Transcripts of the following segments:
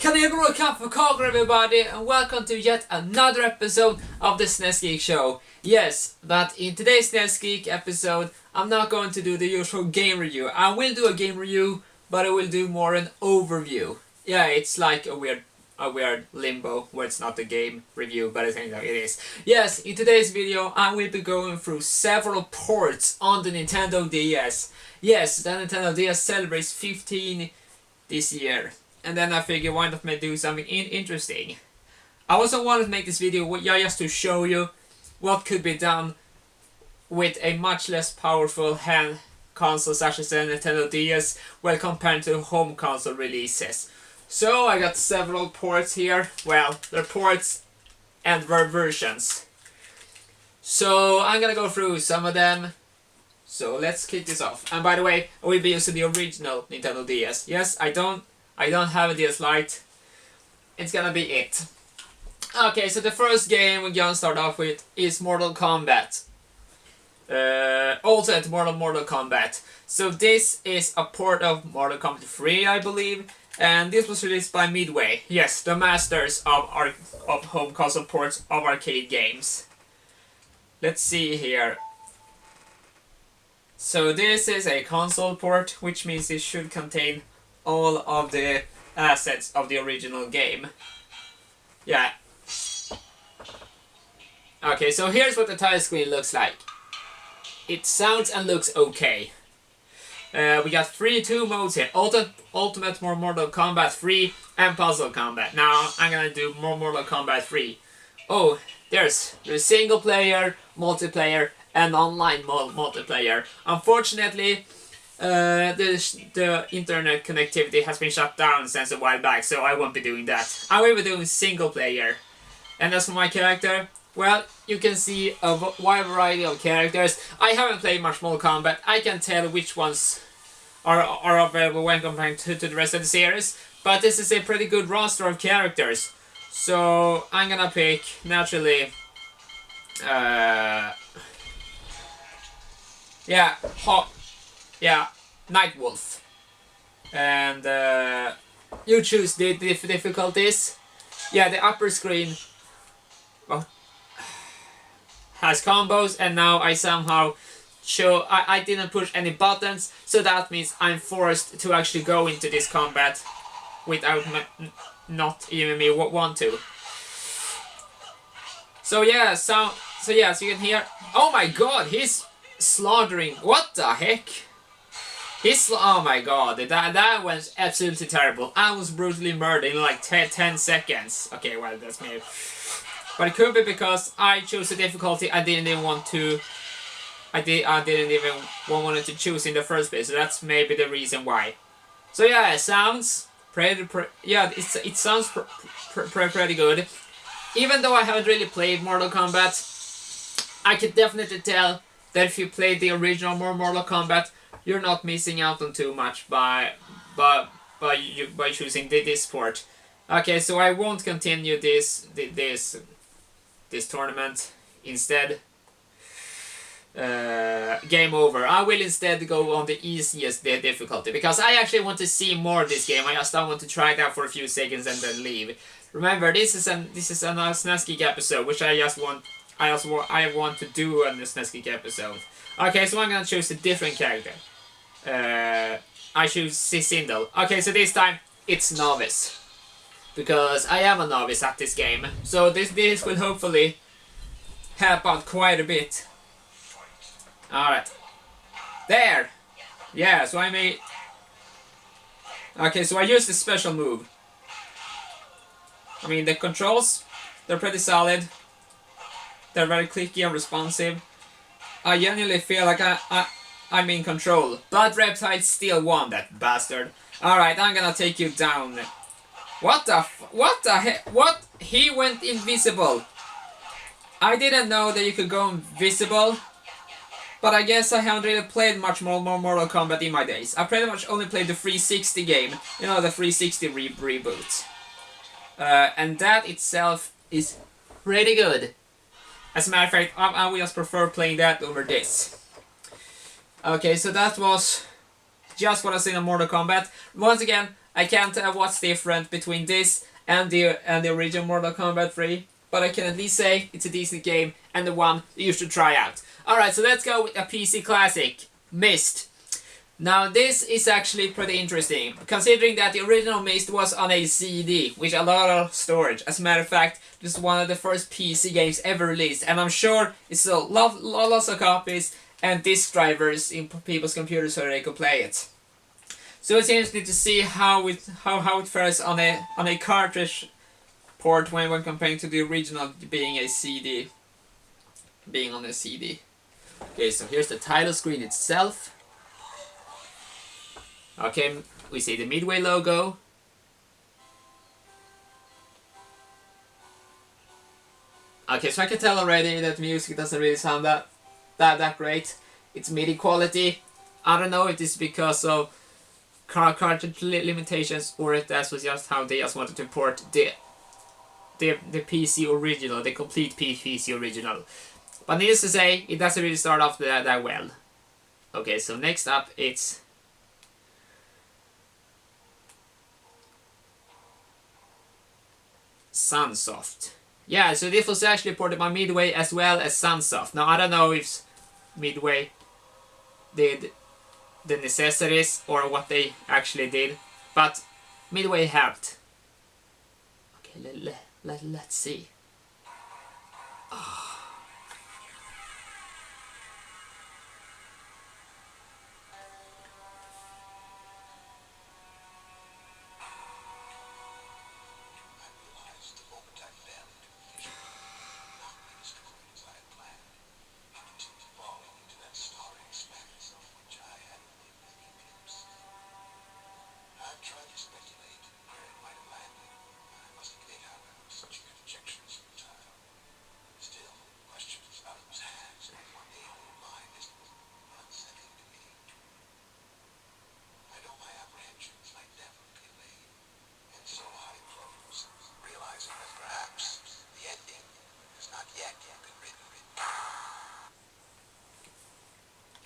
Can you grow a cup of coffee, everybody, and welcome to yet another episode of the SNES Geek Show. Yes, but in today's SNES Geek episode, I'm not going to do the usual game review. I will do a game review, but I will do more an overview. Yeah, it's like a weird limbo where it's not a game review, but I think it is. Yes, in today's video, I will be going through several ports on the Nintendo DS. Yes, the Nintendo DS celebrates 15 this year. And then I figured, why not do something interesting? I also wanted to make this video just to show you what could be done with a much less powerful hand console such as the Nintendo DS when compared to home console releases. So I got several ports here. Well, they're ports and versions. So I'm gonna go through some of them. So let's kick this off. And by the way, I will be using the original Nintendo DS. Yes, I don't have a DS Lite. It's gonna be it. Okay, so the first game we're gonna start off with is Mortal Kombat. Ultimate Mortal Kombat. So this is a port of Mortal Kombat 3, I believe. And this was released by Midway. Yes, the masters of home console ports of arcade games. Let's see here. So this is a console port, which means it should contain all of the assets of the original game. Yeah. Okay, so here's what the title screen looks like. It sounds and looks okay. We got two modes here. Ultimate Mortal Kombat 3 and Puzzle Combat. Now, I'm gonna do Mortal Kombat 3. Oh, there's single player, multiplayer, and online multiplayer. Unfortunately, the internet connectivity has been shut down since a while back, so I won't be doing that. I will be doing single player. And as for my character, well, you can see a wide variety of characters. I haven't played much Mortal Kombat. I can tell which ones are available when compared to the rest of the series. But this is a pretty good roster of characters. So I'm gonna pick, naturally, Nightwolf. And you choose the difficulties. Yeah, the upper screen has combos, and now I somehow I didn't push any buttons, so that means I'm forced to actually go into this combat without not even me want to. So yeah, so yeah, so you can hear. Oh my god, he's slaughtering. What the heck? Oh my god, that was absolutely terrible. I was brutally murdered in like 10 seconds. Okay, well, that's me. But it could be because I chose a difficulty I didn't even want to. I didn't even want to choose in the first place. So that's maybe the reason why. So yeah, it sounds it sounds pretty good. Even though I haven't really played Mortal Kombat, I could definitely tell that if you played the original Mortal Kombat, you're not missing out on too much by choosing this port. Okay, so I won't continue this tournament. Instead, game over. I will instead go on the easiest difficulty because I actually want to see more of this game. I just don't want to try it out for a few seconds and then leave. Remember, this is a SNES Geek episode, which I want to do on the SNES Geek episode. Okay, so I'm gonna choose a different character. I choose Sindel. Okay, so this time it's novice, because I am a novice at this game. So this will hopefully help out quite a bit. Alright. There! Yeah, so I made. Okay, so I used this special move. I mean, the controls, they're pretty solid. They're very clicky and responsive. I genuinely feel like I'm in control. But Reptile still won, that bastard. Alright, I'm gonna take you down. What the heck? What? He went invisible. I didn't know that you could go invisible. But I guess I haven't really played much more Mortal Kombat in my days. I pretty much only played the 360 game. You know, the 360 reboot. And that itself is pretty good. As a matter of fact, I would just prefer playing that over this. Okay, so that was just what I seen on Mortal Kombat. Once again, I can't tell what's different between this and the original Mortal Kombat 3, but I can at least say it's a decent game and the one you should try out. Alright, so let's go with a PC classic, Myst. Now this is actually pretty interesting, considering that the original Myst was on a CD, which a lot of storage. As a matter of fact, this is one of the first PC games ever released, and I'm sure it's sold lots of copies and disk drivers in people's computers so they can play it. So it's interesting to see how it fares on a cartridge port when comparing to the original being a CD, being on a CD. Okay, so here's the title screen itself. Okay, we see the Midway logo. Okay, so I can tell already that the music doesn't really sound that great. It's MIDI quality. I don't know if this is because of cartridge limitations or if that was just how they just wanted to port the PC original, the complete PC original. But needless to say, it doesn't really start off that well. Okay, so next up it's Sunsoft. Yeah, so this was actually ported by Midway as well as Sunsoft. Now I don't know if Midway did the necessities or what they actually did, but Midway helped. Okay, let's see. Oh.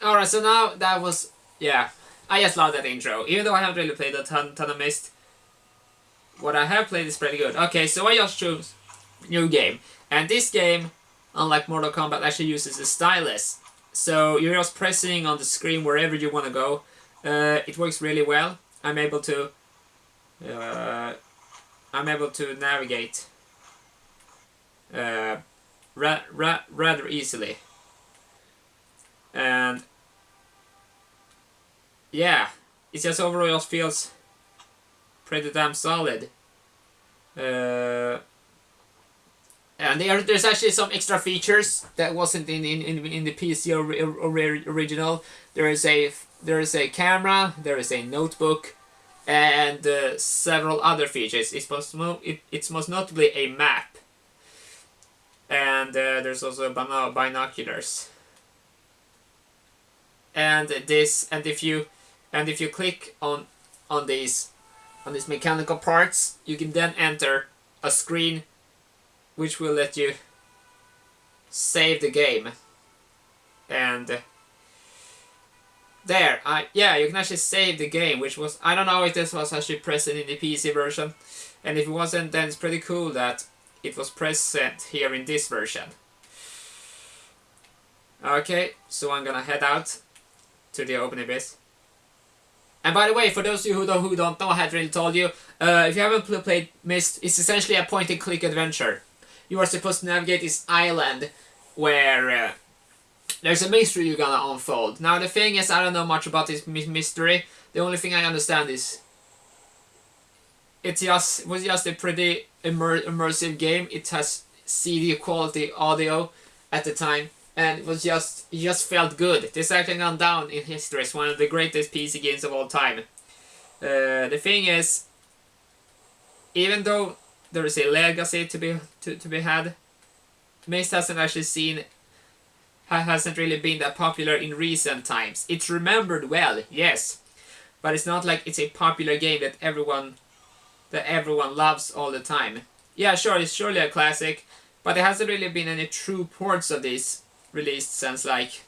Alright, so now that was, yeah, I just love that intro. Even though I haven't really played a ton of Myst, what I have played is pretty good. Okay, so I just chose new game. And this game, unlike Mortal Kombat, actually uses a stylus. So you're just pressing on the screen wherever you want to go. It works really well. I'm able to navigate rather easily. And yeah, it just overall just feels pretty damn solid. And there's actually some extra features that wasn't in the PC original. There is a camera, there is a notebook, and several other features. It's most notably a map, and there's also binoculars. And if you click on these mechanical parts, you can then enter a screen which will let you save the game. And there, you can actually save the game, which was, I don't know if this was actually present in the PC version, and if it wasn't, then it's pretty cool that it was present here in this version. Okay, so I'm gonna head out to the open abyss. And by the way, for those of you who don't know, I haven't really told you, if you haven't played Myst, it's essentially a point-and-click adventure. You are supposed to navigate this island where there's a mystery you're gonna unfold. Now the thing is, I don't know much about this mystery. The only thing I understand is it was just a pretty immersive game. It has CD quality audio at the time. And it just felt good. This actually gone down in history as one of the greatest PC games of all time. The thing is, even though there is a legacy to be had, Myst hasn't really been that popular in recent times. It's remembered well, yes, but it's not like it's a popular game that everyone loves all the time. Yeah, sure, it's surely a classic, but there hasn't really been any true ports of this released since like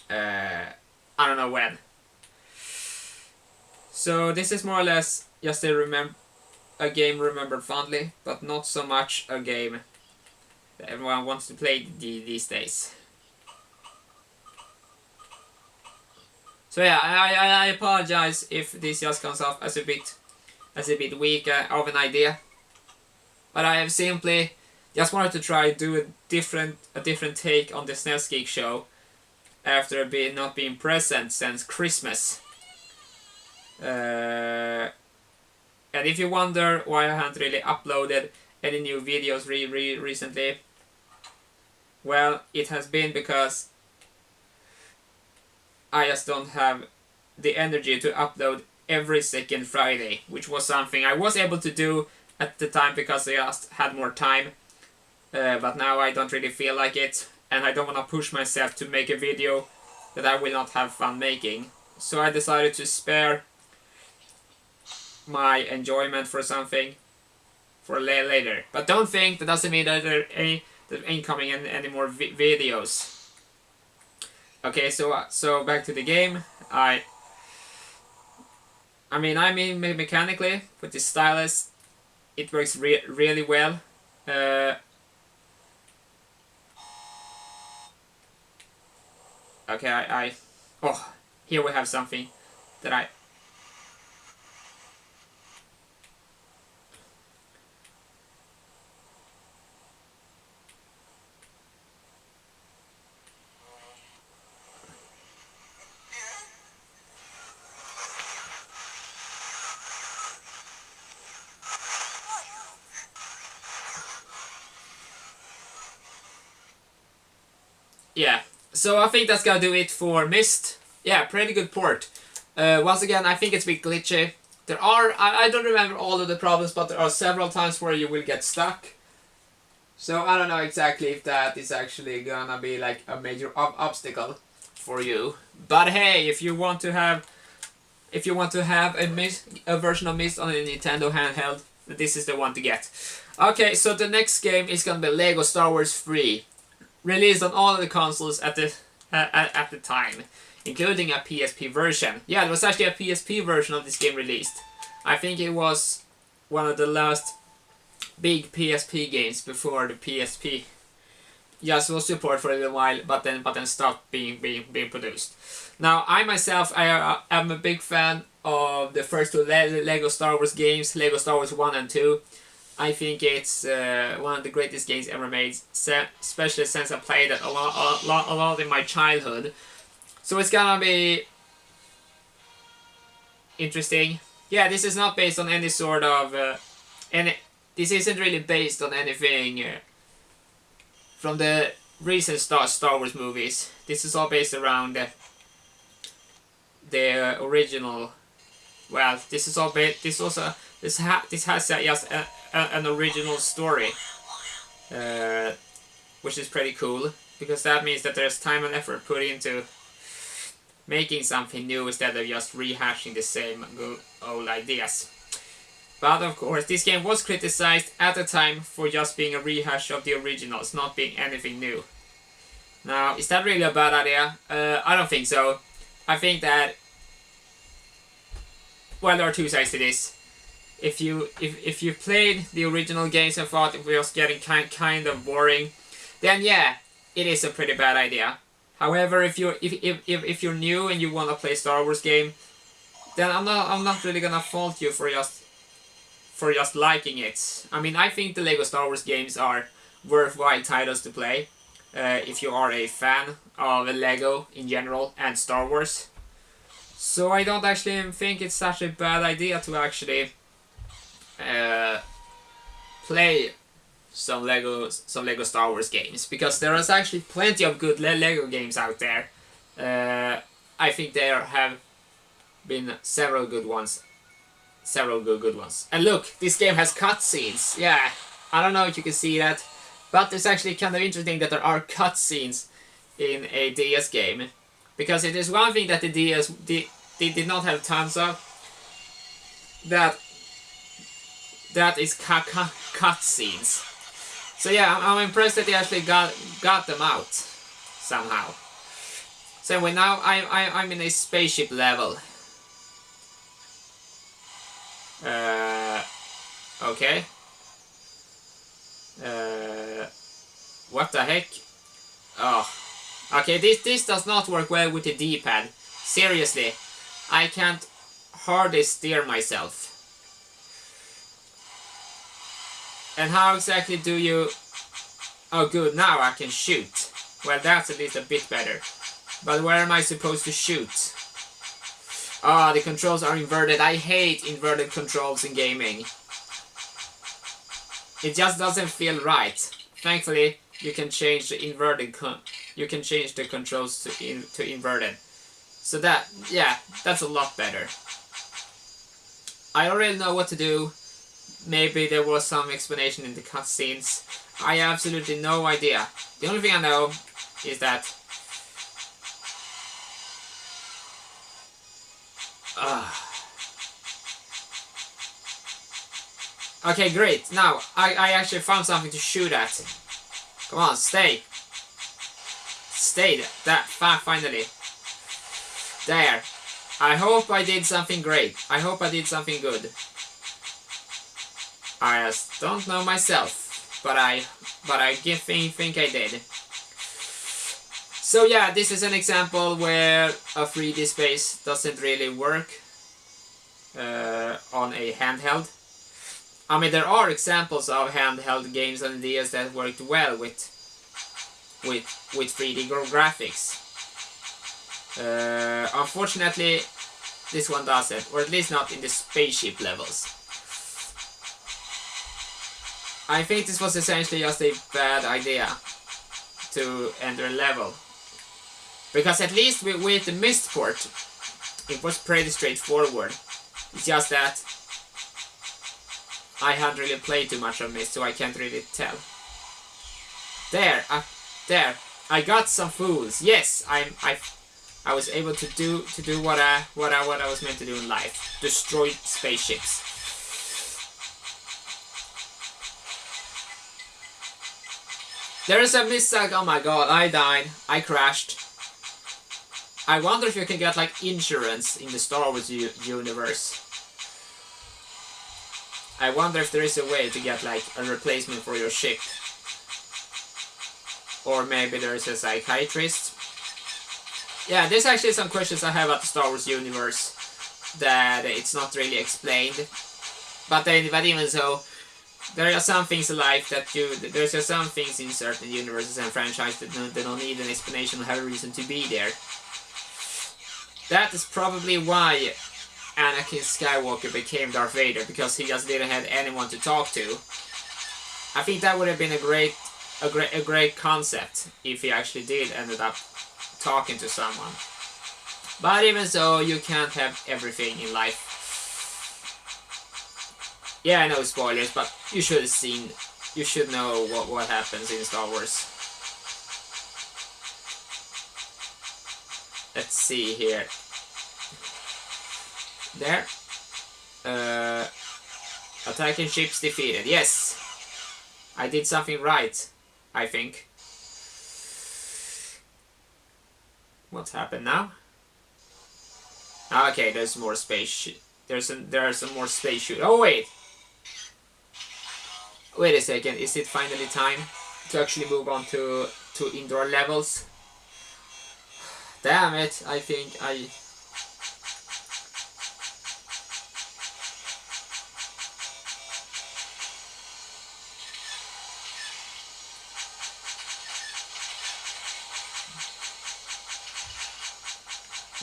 I don't know when. So this is more or less just a game remembered fondly, but not so much a game that everyone wants to play these days. So yeah, I apologize if this just comes off as a bit weak of an idea, but I have simply just wanted to try do a different take on the SNES Geek show after not being present since Christmas. And if you wonder why I haven't really uploaded any new videos recently, well, it has been because I just don't have the energy to upload every second Friday, which was something I was able to do at the time because I just had more time. But now I don't really feel like it, and I don't want to push myself to make a video that I will not have fun making. So I decided to spare my enjoyment for something for later. But don't think that doesn't mean that there ain't coming any more videos. Okay, so back to the game. I mean mechanically with the stylus, it works really well. Okay, oh, here we have something that I. Yeah, so I think that's gonna do it for Myst. Yeah, pretty good port. Once again, I think it's a bit glitchy. There are, I don't remember all of the problems, but there are several times where you will get stuck. So I don't know exactly if that is actually gonna be like a major obstacle for you. But hey, if you want to have a version of Myst on a Nintendo handheld, this is the one to get. Okay, so the next game is gonna be Lego Star Wars 3. Released on all of the consoles at the time, including a PSP version. Yeah, there was actually a PSP version of this game released. I think it was one of the last big PSP games before the PSP just was support for a little while, but then stopped being produced. Now, I myself, I am a big fan of the first two Lego Star Wars games, Lego Star Wars 1 and 2. I think it's one of the greatest games ever made, especially since I played it a lot in my childhood. So it's gonna be interesting. Yeah, this is not based on any sort of this isn't really based on anything from the recent Star Wars movies. This is all based around the original. Well, this is all based. This has just an original story, which is pretty cool, because that means that there's time and effort put into making something new instead of just rehashing the same old ideas. But of course, this game was criticized at the time for just being a rehash of the originals, not being anything new. Now, is that really a bad idea? I don't think so. I think that, well, there are two sides to this. If you played the original games and thought it was getting kind of boring, then yeah, it is a pretty bad idea. However, if you're new and you want to play Star Wars game, then I'm not really gonna fault you for just liking it. I mean, I think the Lego Star Wars games are worthwhile titles to play if you are a fan of Lego in general and Star Wars. So I don't actually think it's such a bad idea to actually play some Lego Star Wars games, because there is actually plenty of good Lego games out there. I think there have been several good ones. And look, this game has cutscenes. Yeah, I don't know if you can see that, but it's actually kind of interesting that there are cutscenes in a DS game, because it is one thing that the DS did not have tons of. That is cutscenes. So yeah, I'm impressed that they actually got them out somehow. So anyway, now I'm in a spaceship level. Okay. What the heck? Oh. Okay, this does not work well with the D-pad. Seriously. I can't hardly steer myself. And how exactly do you... Oh good, now I can shoot. Well, that's at least a bit better. But where am I supposed to shoot? Ah, the controls are inverted. I hate inverted controls in gaming. It just doesn't feel right. Thankfully, you can change the you can change the controls to inverted. So that, yeah, that's a lot better. I already know what to do. Maybe there was some explanation in the cutscenes. I have absolutely no idea. The only thing I know is that... Okay, great. Now, I actually found something to shoot at. Come on, stay. Stay. That, finally. There. I hope I did something great. I hope I did something good. I just don't know myself, but I think I did. So yeah, this is an example where a 3D space doesn't really work on a handheld. I mean, there are examples of handheld games and ideas that worked well with 3D graphics. Unfortunately, this one doesn't, or at least not in the spaceship levels. I think this was essentially just a bad idea to enter a level. Because at least with the Myst port, it was pretty straightforward. It's just that I hadn't really played too much of Myst, so I can't really tell. There, I got some fools. Yes, I was able to do what I was meant to do in life: destroy spaceships. There is a missile. Oh my god, I died. I crashed. I wonder if you can get like insurance in the Star Wars universe. I wonder if there is a way to get like a replacement for your ship. Or maybe there is a psychiatrist. Yeah, there's actually some questions I have about the Star Wars universe that it's not really explained. But even so, there are some things in life that there's just some things in certain universes and franchises that they don't need an explanation or have a reason to be there. That is probably why Anakin Skywalker became Darth Vader, because he just didn't have anyone to talk to. I think that would have been a great concept if he actually did ended up talking to someone. But even so, you can't have everything in life. Yeah, I know spoilers, but you should have seen, you should know what happens in Star Wars. Let's see here. There. Attacking ships defeated. Yes! I did something right, I think. What's happened now? Okay, there's more space. There are some more space shoot. Oh wait! Wait a second. Is it finally time to actually move on to indoor levels? Damn it! I think I.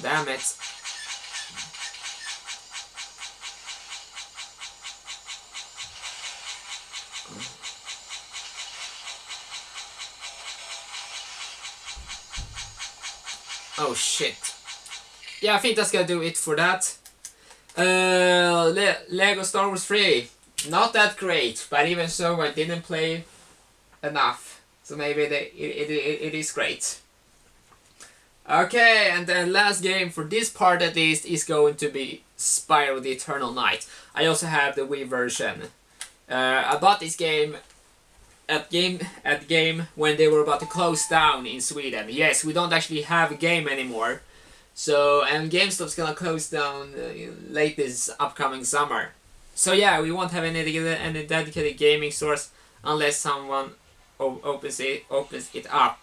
Damn it. Oh shit. Yeah, I think that's gonna do it for that. Lego Star Wars 3. Not that great, but even so I didn't play enough. So maybe it is great. Okay, and the last game for this part at least is going to be Spyro the Eternal Night. I also have the Wii version. I bought this game at game when they were about to close down in Sweden. Yes, we don't actually have a game anymore. So, and GameStop's gonna close down late this upcoming summer. So yeah, we won't have any dedicated gaming source unless someone opens it up.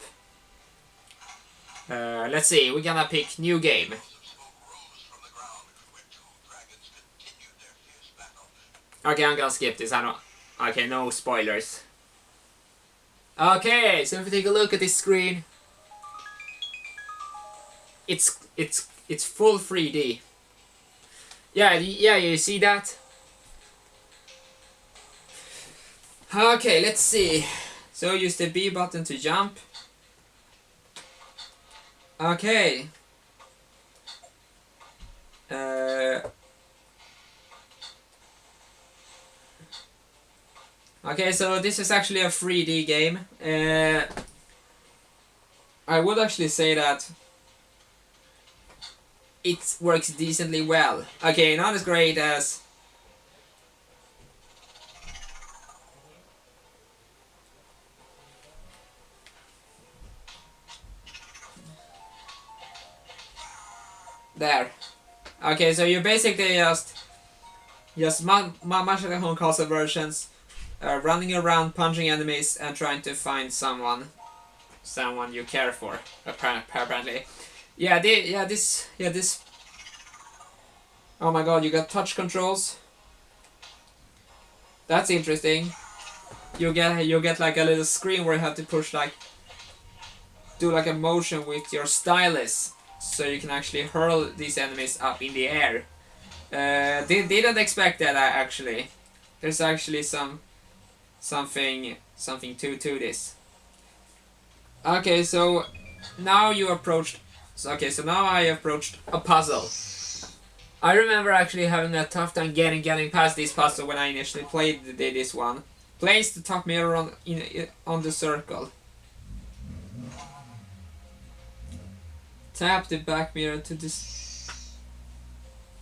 Let's see, we're gonna pick new game. Okay, I'm gonna skip this. Okay, no spoilers. Okay, so if we take a look at this screen, it's full 3D. Yeah, you see that? Okay, let's see. So use the B button to jump. Okay. Okay, so this is actually a 3D game. I would actually say that it works decently well. Okay, not as great as... There. Okay, so you basically just much like the home console versions, running around, punching enemies, and trying to find someone you care for. Apparently, this. Oh my god, you got touch controls. That's interesting. You get like a little screen where you have to push do like a motion with your stylus, so you can actually hurl these enemies up in the air. Didn't expect that actually. There's actually something to this. Okay, so now you approached. Okay, so now I approached a puzzle. I remember actually having a tough time getting past this puzzle when I initially played this one. Place the top mirror on the circle. Tap the back mirror to this.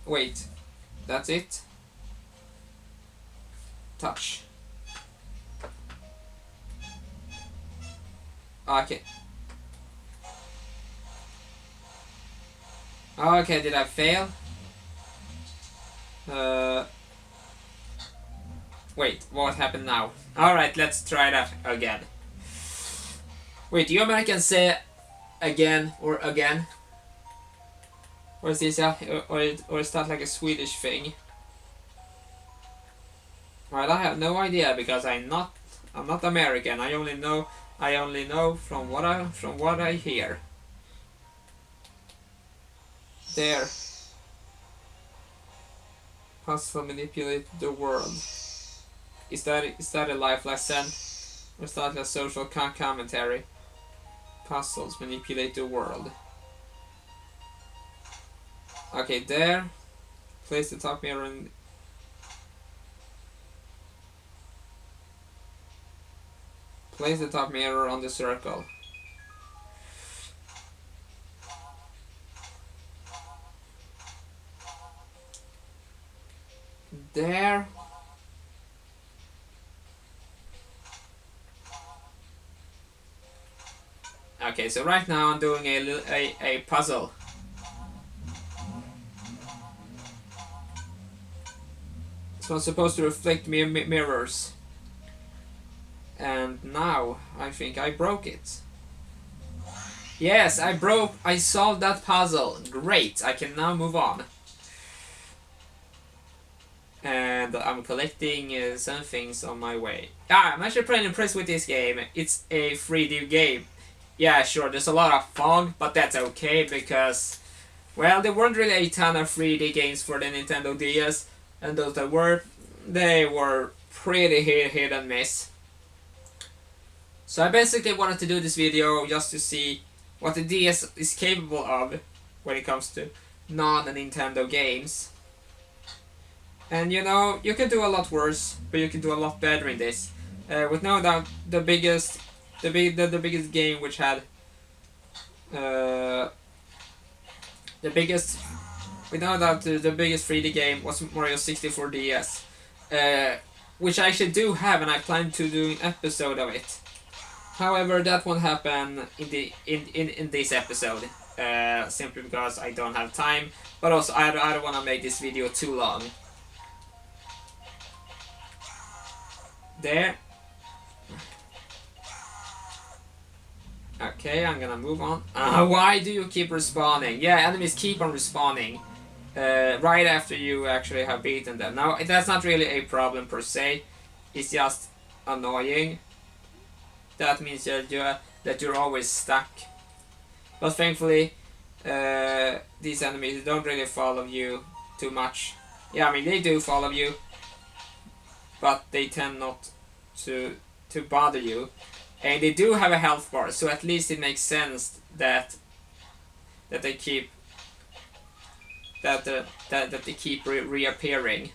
Wait, that's it. Touch. Okay. Okay, did I fail? Wait, what happened now? Alright, let's try that again. Wait, you Americans say again or again? Or is this or is that like a Swedish thing? Well, I have no idea because I'm not American. I only know from what I hear. There. Puzzle manipulate the world. Is that a life lesson? Or is that a social commentary? Puzzles manipulate the world. Okay, there. Place the top mirror in. Place the top mirror on the circle. There. Okay, so right now I'm doing a puzzle. So I'm supposed to reflect mirrors. And now I think I broke it. Yes, I solved that puzzle. Great, I can now move on. And I'm collecting some things on my way. I'm actually pretty impressed with this game. It's a 3D game. Yeah, sure, there's a lot of fog, but that's okay because, well, there weren't really a ton of 3D games for the Nintendo DS, and those that were, they were pretty hit and miss. So I basically wanted to do this video just to see what the DS is capable of when it comes to non-Nintendo games. And you know, you can do a lot worse, but you can do a lot better in this. With no doubt, the biggest game which had the biggest 3D game was Mario 64 DS, which I actually do have, and I plan to do an episode of it. However, that won't happen in this episode, simply because I don't have time, but also I don't want to make this video too long. There. Okay, I'm gonna move on. Why do you keep respawning? Yeah, enemies keep on respawning right after you actually have beaten them. Now, that's not really a problem per se. It's just annoying. That means that you're always stuck. But thankfully, these enemies don't really follow you too much. Yeah, I mean, they do follow you, but they tend not to bother you. And they do have a health bar, so at least it makes sense that they keep that they keep reappearing.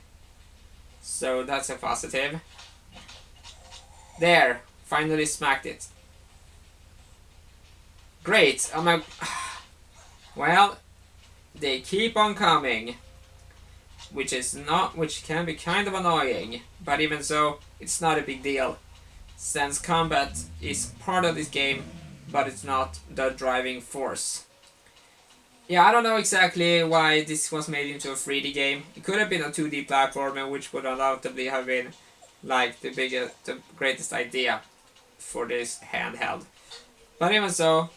So that's a positive. There, finally smacked it. Great. I'm like, well, they keep on coming, which can be kind of annoying, but even so, it's not a big deal, since combat is part of this game, but it's not the driving force. Yeah, I don't know exactly why this was made into a 3D game. It could have been a 2D platformer, which would undoubtedly have been like the greatest idea for this handheld. But even so,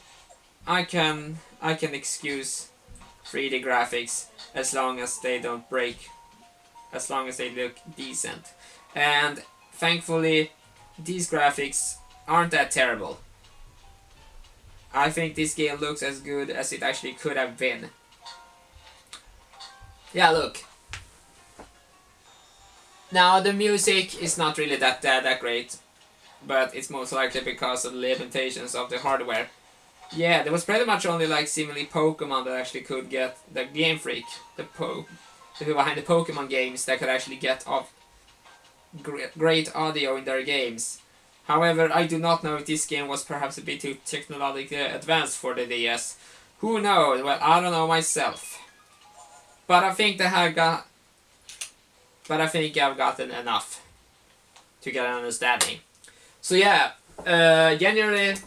I can excuse 3D graphics as long as they don't break, as long as they look decent. And thankfully, these graphics aren't that terrible. I think this game looks as good as it actually could have been. Yeah, look. Now, the music is not really that great, but it's most likely because of the limitations of the hardware. Yeah, there was pretty much only like seemingly Pokemon that actually could get the Game Freak, the people behind the Pokemon games that could actually get off great audio in their games. However, I do not know if this game was perhaps a bit too technologically advanced for the DS. Who knows? Well, I don't know myself. But I think I've gotten enough to get an understanding. So yeah, generally,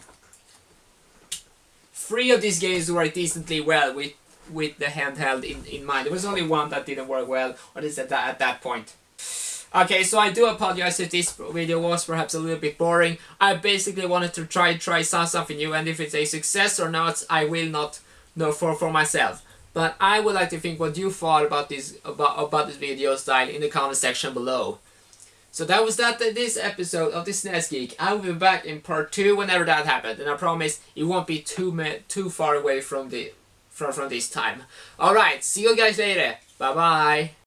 3 of these games work decently well with the handheld in mind. There was only one that didn't work well, or at least at that point. Okay, so I do apologize if this video was perhaps a little bit boring. I basically wanted to try something new, and if it's a success or not, I will not know for myself. But I would like to think what you thought about this video style in the comment section below. So that was this episode of the SNES Geek. I will be back in part 2 whenever that happens, and I promise it won't be too far away from this time. Alright, see you guys later. Bye bye.